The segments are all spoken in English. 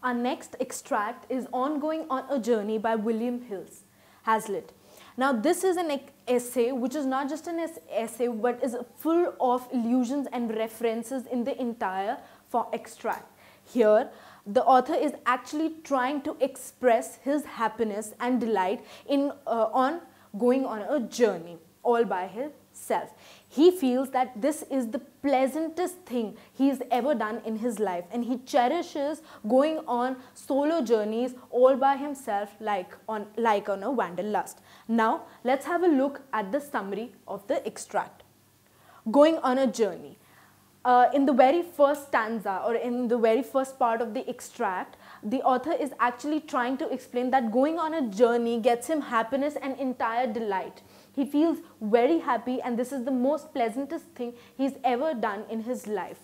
Our next extract is On Going on a Journey by William Hazlit. Now this is an essay which is not just an essay but is full of allusions and references in the entire extract. Here the author is actually trying to express his happiness and delight in on going on a journey all by himself. He feels that this is the pleasantest thing he's ever done in his life, and he cherishes going on solo journeys all by himself like on a wanderlust. Now let's have a look at the summary of the extract. Going on a journey. In the very first stanza or in the very first part of the extract, the author is actually trying to explain that going on a journey gets him happiness and entire delight. He feels very happy, and this is the most pleasantest thing he's ever done in his life.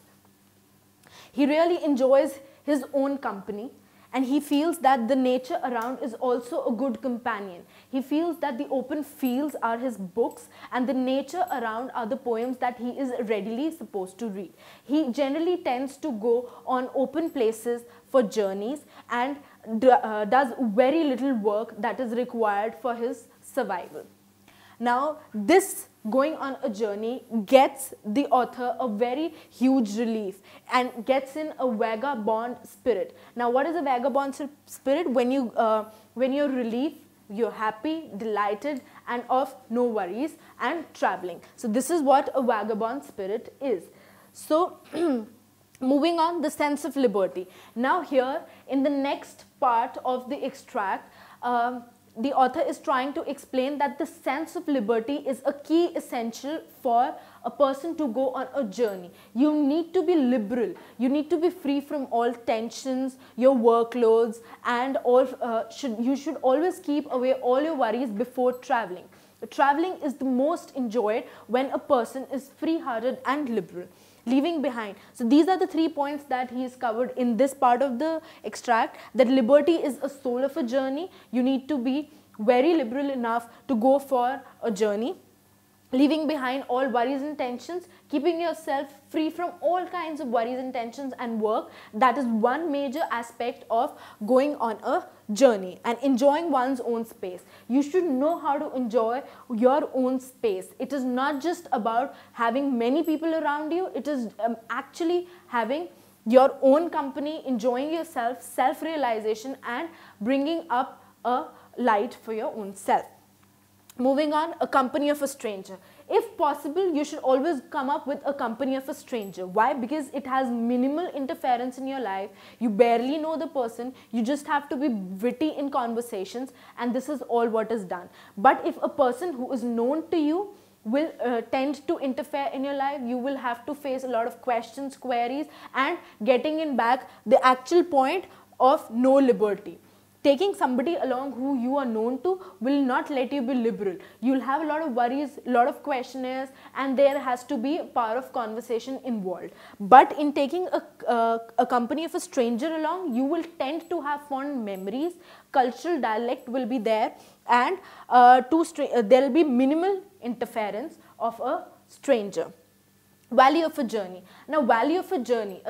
He really enjoys his own company, and he feels that the nature around is also a good companion. He feels that the open fields are his books and the nature around are the poems that he is readily supposed to read. He generally tends to go on open places for journeys and does very little work that is required for his survival. Now, this going on a journey gets the author a very huge relief and gets in a vagabond spirit. Now, what is a vagabond spirit? When you're relieved, you're happy, delighted, and of no worries and traveling. So, this is what a vagabond spirit is. So, moving on, the sense of liberty. Now, here in the next part of the extract, the author is trying to explain that the sense of liberty is a key essential for a person to go on a journey. You need to be liberal. You need to be free from all tensions, your workloads, and you should always keep away all your worries before traveling. Traveling is the most enjoyed when a person is free-hearted and liberal. Leaving behind. So these are the 3 points that he has covered in this part of the extract, that liberty is a soul of a journey. You need to be very liberal enough to go for a journey. Leaving behind all worries and tensions, keeping yourself free from all kinds of worries and tensions and work. That is one major aspect of going on a journey, and enjoying one's own space. You should know how to enjoy your own space. It is not just about having many people around you. It is actually having your own company, enjoying yourself, self-realization, and bringing up a light for your own self. Moving on, a company of a stranger. If possible, you should always come up with a company of a stranger. Why? Because it has minimal interference in your life. You barely know the person. You just have to be witty in conversations, and this is all what is done. But if a person who is known to you will tend to interfere in your life, you will have to face a lot of questions, queries, and getting in back the actual point of no liberty. Taking somebody along who you are known to will not let you be liberal. You'll have a lot of worries, a lot of questionnaires, and there has to be a power of conversation involved. But in taking a company of a stranger along, you will tend to have fond memories, cultural dialect will be there, and there will be minimal interference of a stranger. Value of a journey. Now, value of a journey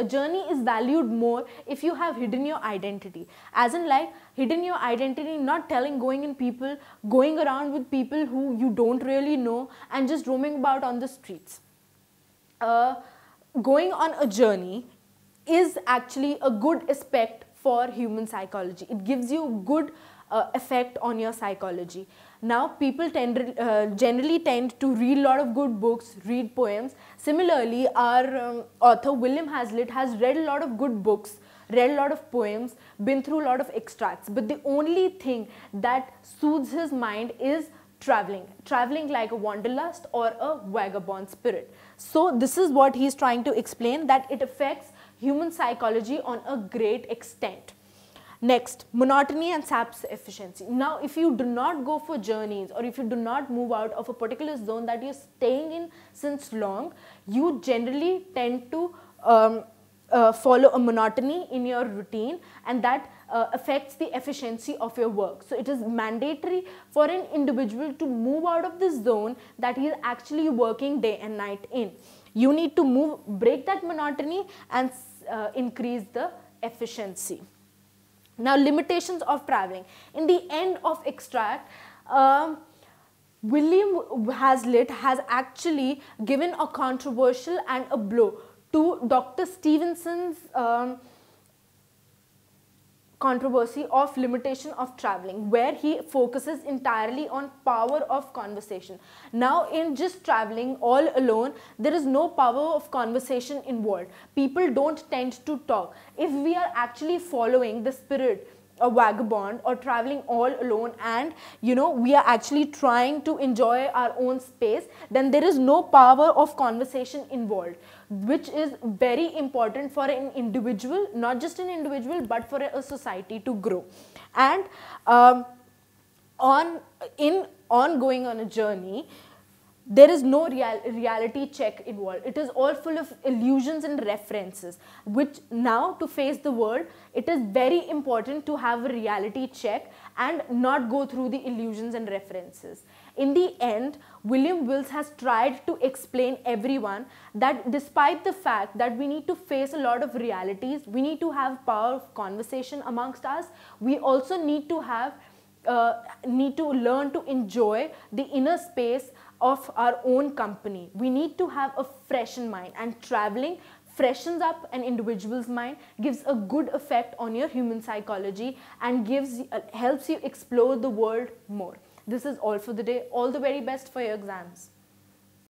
is valued more if you have hidden your identity. As in, like, hidden your identity, not going around with people who you don't really know and just roaming about on the streets. Going on a journey is actually a good aspect for human psychology. It gives you good effect on your psychology. Now, people generally tend to read a lot of good books, read poems. Similarly, our author William Hazlit has read a lot of good books, read a lot of poems, been through a lot of extracts. But the only thing that soothes his mind is traveling like a wanderlust or a vagabond spirit. So this is what he is trying to explain, that it affects human psychology on a great extent. Next, monotony and saps efficiency. Now, if you do not go for journeys, or if you do not move out of a particular zone that you're staying in since long, you generally tend to follow a monotony in your routine, and that affects the efficiency of your work. So, it is mandatory for an individual to move out of the zone that he is actually working day and night in. You need to break that monotony and increase the efficiency. Now, limitations of traveling. In the end of extract, William Hazlit has actually given a controversial and a blow to Dr. Stevenson's controversy of limitation of traveling, where he focuses entirely on power of conversation. Now, in just traveling all alone, there is no power of conversation involved. People don't tend to talk. If we are actually following the spirit a vagabond or traveling all alone, and we are actually trying to enjoy our own space, then there is no power of conversation involved, which is very important for an individual, not just an individual but for a society to grow. And on going on a journey, there is no reality check involved. It is all full of illusions and references, which now, to face the world, it is very important to have a reality check and not go through the illusions and references. In the end, William Wills has tried to explain everyone that despite the fact that we need to face a lot of realities, we need to have power of conversation amongst us, we also need to have learn to enjoy the inner space of our own company. We need to have a freshened mind, and traveling freshens up an individual's mind, gives a good effect on your human psychology, and helps you explore the world more. This is all for the day. All the very best for your exams.